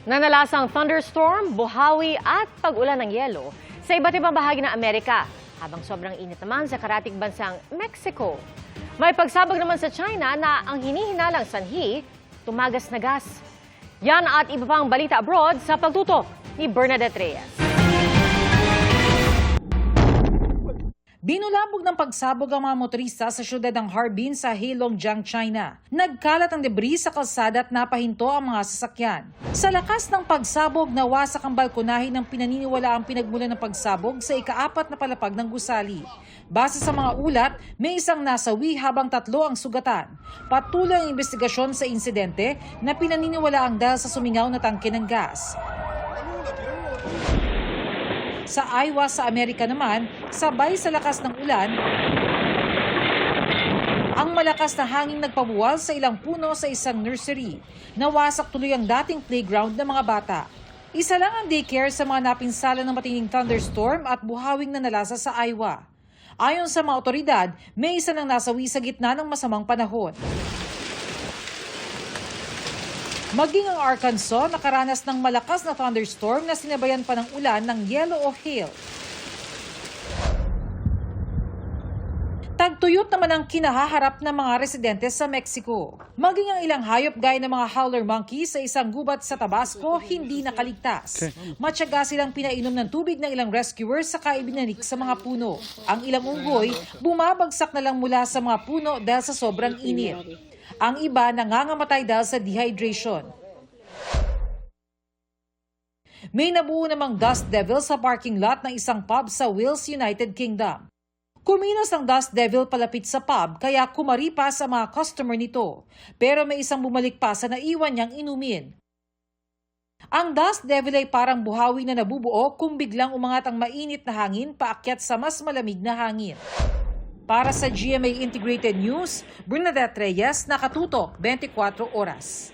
Nanalasang thunderstorm, buhawi at pag-ulan ng yelo sa iba't ibang bahagi ng Amerika, habang sobrang init naman sa karatig bansang Mexico. May pagsabog naman sa China na ang hinihinalang sanhi, tumagas na gas. Yan at iba pang balita abroad sa pagtutok ni Bernadette Reyes. Binulabog ng pagsabog ang mga motorista sa syudad ng Harbin sa Heilongjiang, China. Nagkalat ang debris sa kalsada at napahinto ang mga sasakyan. Sa lakas ng pagsabog, nawasak ang balkonahe ng pinaniniwalaang pinagmulan ng pagsabog sa ika-4 na palapag ng gusali. Base sa mga ulat, may isang nasawi habang 3 ang sugatan. Patuloy ang investigasyon sa insidente na pinaniniwalaang dahil sa sumingaw na tangke ng gas. Sa Iowa sa Amerika naman, sabay sa lakas ng ulan, ang malakas na hangin nagpabuwal sa ilang puno sa isang nursery. Nawasak tuloy ang dating playground ng mga bata. Isa lang ang daycare sa mga napinsala ng matinding thunderstorm at buhawing nanalasa sa Iowa. Ayon sa mga otoridad, may isa nang nasawi sa gitna ng masamang panahon. Maging ang Arkansas nakaranas ng malakas na thunderstorm na sinabayan pa ng ulan ng yelo o hail. Tagtuyot naman ang kinahaharap ng mga residente sa Mexico. Maging ang ilang hayop gaya ng mga howler monkey sa isang gubat sa Tabasco hindi nakaligtas. Matyaga silang pinainom ng tubig ng ilang rescuers saka ibinanik sa mga puno. Ang ilang unggoy bumabagsak na lang mula sa mga puno dahil sa sobrang init. Ang iba nangangamatay dahil sa dehydration. May nabuo namang dust devil sa parking lot ng isang pub sa Wales, United Kingdom. Kumilos ang dust devil palapit sa pub kaya kumaripa sa mga customer nito. Pero may isang bumalik pa sa naiwan niyang inumin. Ang dust devil ay parang buhawi na nabubuo kung biglang umangat ang mainit na hangin paakyat sa mas malamig na hangin. Para sa GMA Integrated News, Bernadette Reyes, nakatutok 24 oras.